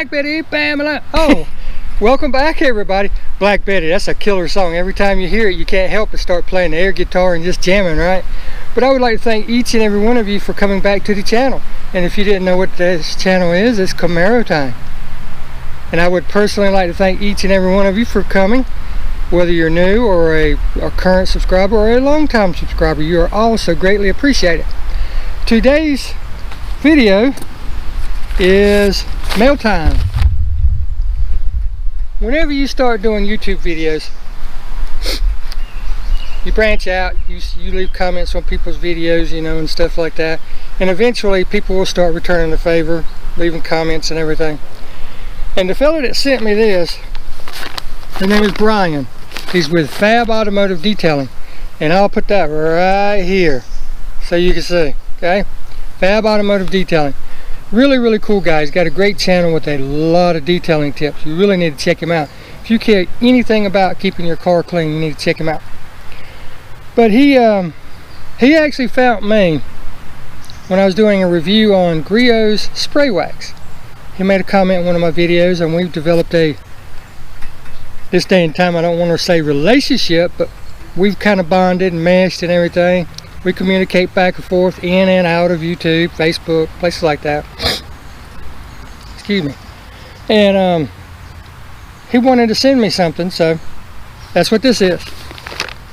Black Betty, Pamela. Oh, welcome back, everybody. Black Betty, that's a killer song. Every time you hear it, you can't help but start playing the air guitar and just jamming, right? But I would like to thank each and every one of you for coming back to the channel. And if you didn't know what this channel is, it's Camaro time. And I would personally like to thank each and every one of you for coming. Whether you're new or a current subscriber or a long-time subscriber, you are all so greatly appreciated. Today's video is mail time. Whenever you start doing YouTube videos, you branch out, you leave comments on people's videos, you know, and stuff like that, and eventually people will start returning the favor, leaving comments and everything. And the fellow that sent me this, his name is Brian. He's with Fab Automotive Detailing, and I'll put that right here so you can see. Okay, Fab Automotive Detailing, really cool guy. He's got a great channel with a lot of detailing tips. You really need to check him out. If you care anything about keeping your car clean, you need to check him out. But he actually found me when I was doing a review on Griot's spray wax. He made a comment in one of my videos, and we've developed a, this day and time, I don't want to say relationship, but we've kind of bonded and meshed and everything. We communicate back and forth in and out of YouTube, Facebook, places like that. Excuse me. And he wanted to send me something, so that's what this is.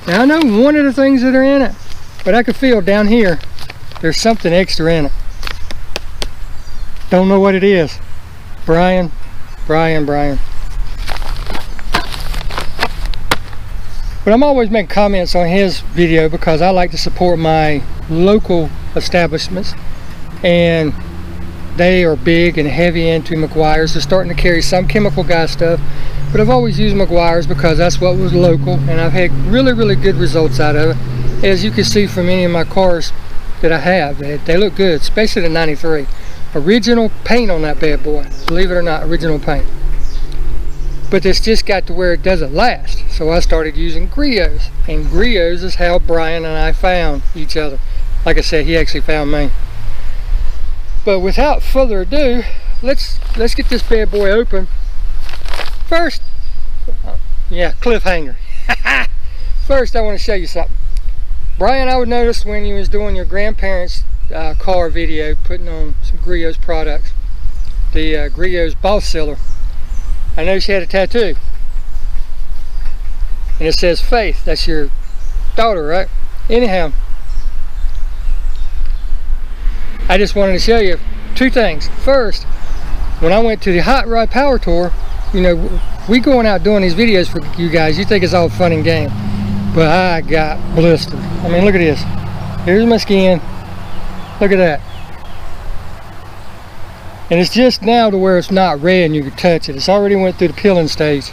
Now I know one of the things that are in it, but I can feel down here there's something extra in it. Don't know what it is. Brian. But I'm always making comments on his video because I like to support my local establishments, and they are big and heavy into Meguiar's. They're starting to carry some Chemical Guy stuff, but I've always used Meguiar's because that's what was local, and I've had really good results out of it. As you can see from any of my cars that I have, they look good, especially the 93. Original paint on that bad boy, believe it or not, original paint. But it's just got to where it doesn't last, so I started using Griot's, and Griot's is how Brian and I found each other. Like I said, he actually found me. But without further ado, let's get this bad boy open. First, yeah, cliffhanger. First, I want to show you something. Brian, I would notice when you was doing your grandparents' car video, putting on some Griot's products, the Griot's Boss Sealer. I know she had a tattoo, and it says Faith. That's your daughter, right? Anyhow, I just wanted to show you two things. First, when I went to the Hot Rod Power Tour, you know, we going out doing these videos for you guys. You think it's all fun and game, but I got blistered. I mean, look at this. Here's my skin. Look at that. And it's just now to where it's not red and you can touch it. It's already went through the peeling stage.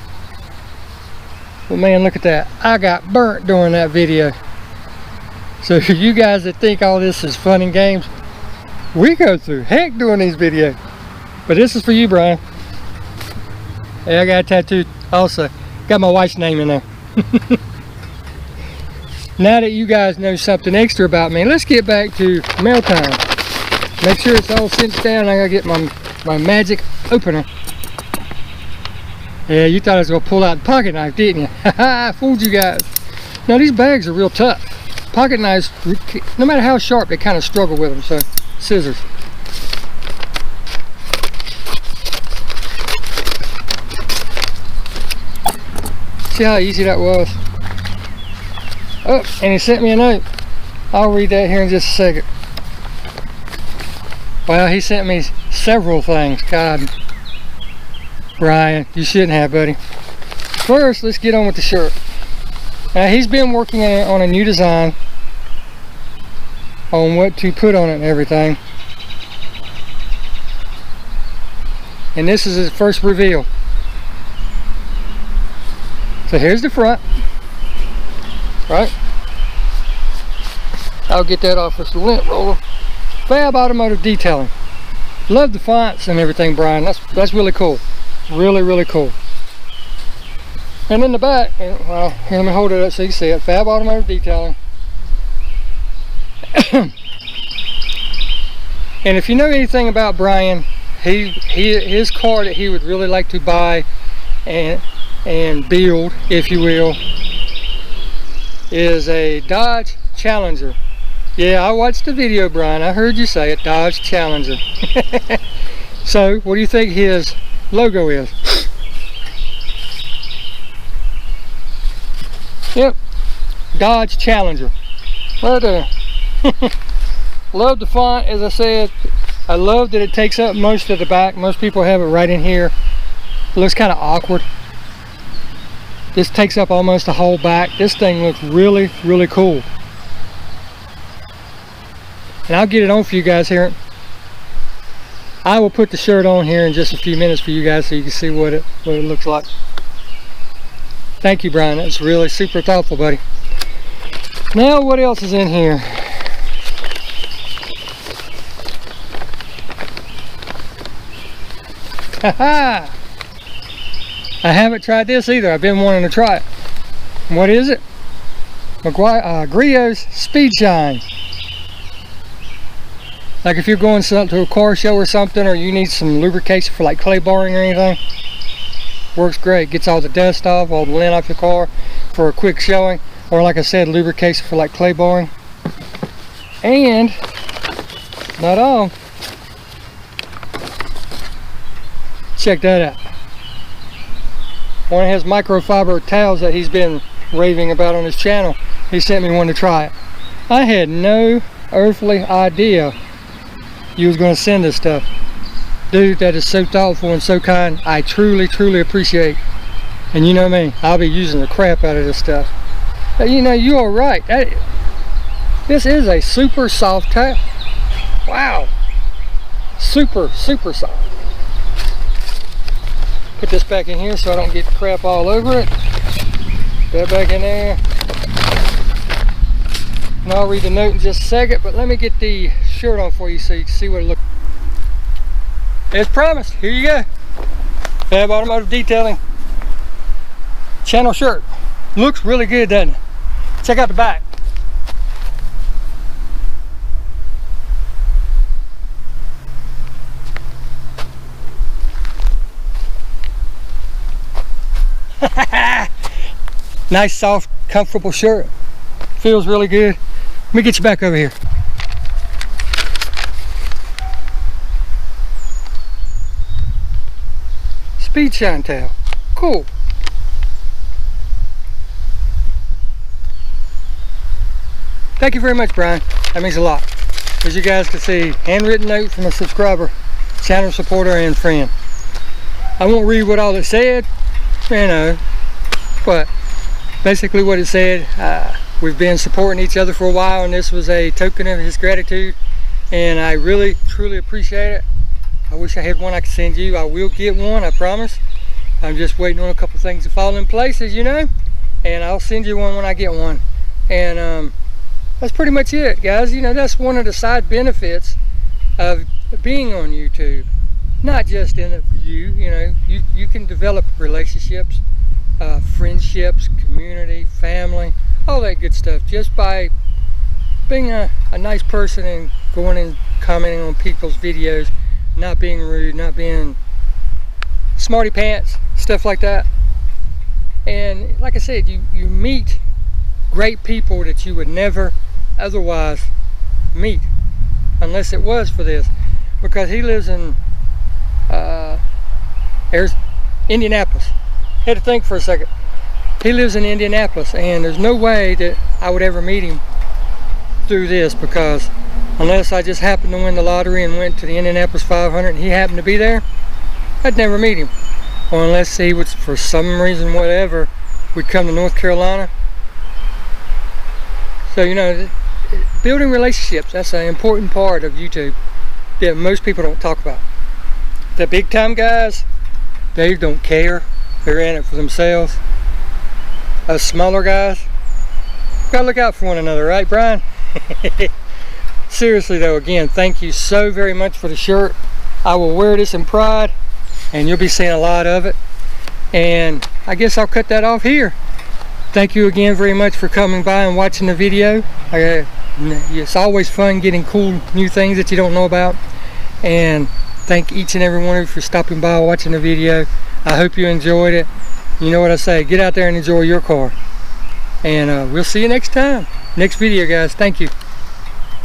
But man, look at that. I got burnt during that video. So you guys that think all this is fun and games, we go through heck doing these videos. But this is for you, Brian. Hey, I got a tattoo also. Got my wife's name in there. Now that you guys know something extra about me, let's get back to mail time. Make sure it's all cinched down. I gotta get my magic opener. Yeah, you thought I was gonna pull out the pocket knife, didn't you? Haha, fooled you guys. Now these bags are real tough. Pocket knives, no matter how sharp, they kind of struggle with them. So, scissors. See how easy that was? Oh, and he sent me a note. I'll read that here in just a second. Well, he sent me several things. God, Brian, you shouldn't have, buddy. First, let's get on with the shirt. Now, he's been working on a new design on what to put on it and everything. And this is his first reveal. So here's the front. Right? I'll get that off with the lint roller. Fab Automotive Detailing. Love the fonts and everything, Brian. That's really cool. Really cool. And in the back, well, here, let me hold it up so you can see it. Fab Automotive Detailing. And if you know anything about Brian, his car that he would really like to buy and build, if you will, is a Dodge Challenger. Yeah, I watched the video, Brian. I heard you say it, Dodge Challenger. So, what do you think his logo is? Yep, Dodge Challenger. Right there. Love the font, as I said. I love that it takes up most of the back. Most people have it right in here. It looks kind of awkward. This takes up almost the whole back. This thing looks really, really cool. And I'll get it on for you guys here. I will put the shirt on here in just a few minutes for you guys so you can see what it looks like. Thank you, Brian. That's really super thoughtful, buddy. Now, what else is in here? Haha! I haven't tried this either. I've been wanting to try it. What is it? Griot's Speed Shine. Like if you're going to a car show or something, or you need some lubrication for like clay barring or anything, works great. Gets all the dust off, all the lint off your car for a quick showing, or like I said, lubrication for like clay barring. And not all. Check that out. One of his microfiber towels that he's been raving about on his channel. He sent me one to try it. I had no earthly idea you was going to send this stuff. Dude, that is so thoughtful and so kind. I truly, truly appreciate. And you know me, I'll be using the crap out of this stuff. But you know, you are right. This is a super soft towel. Wow. Super, super soft. Put this back in here so I don't get crap all over it. That back in there. And I'll read the note in just a second, but let me get the shirt on for you so you can see what it looks like. As promised, here you go. Fab Automotive Detailing channel shirt. Looks really good, doesn't it? Check out the back. Nice, soft, comfortable shirt. Feels really good. Let me get you back over here. Speed Shine towel. Cool. Thank you very much, Brian. That means a lot. As you guys can see, handwritten note from a subscriber, channel supporter, and friend. I won't read what all it said, you know, but basically what it said, we've been supporting each other for a while, and this was a token of his gratitude, and I really truly appreciate it. I wish I had one I could send you. I will get one, I promise. I'm just waiting on a couple things to fall in place, as you know, and I'll send you one when I get one. And that's pretty much it, guys. You know, that's one of the side benefits of being on YouTube. Not just in it for you, you know, you can develop relationships, friendships, community, family, all that good stuff just by being a nice person and going and commenting on people's videos, not being rude, not being smarty pants, stuff like that. And like I said, you meet great people that you would never otherwise meet unless it was for this, because he lives in Indianapolis. Had to think for a second. He lives in Indianapolis, and there's no way that I would ever meet him through this, because unless I just happened to win the lottery and went to the Indianapolis 500 and he happened to be there, I'd never meet him. Or unless he would, for some reason, whatever, would come to North Carolina. So, you know, building relationships, that's an important part of YouTube that most people don't talk about. The big time guys, they don't care. They're in it for themselves. Us smaller guys, gotta look out for one another, right, Brian? Seriously though, again, thank you so very much for the shirt. I will wear this in pride, and you'll be seeing a lot of it. And I guess I'll cut that off here. Thank you again very much for coming by and watching the video. It's always fun getting cool new things that you don't know about. And thank each and every one of you for stopping by, watching the video. I hope you enjoyed it. You know what I say, get out there and enjoy your car. And we'll see you next time. Next video, guys. Thank you.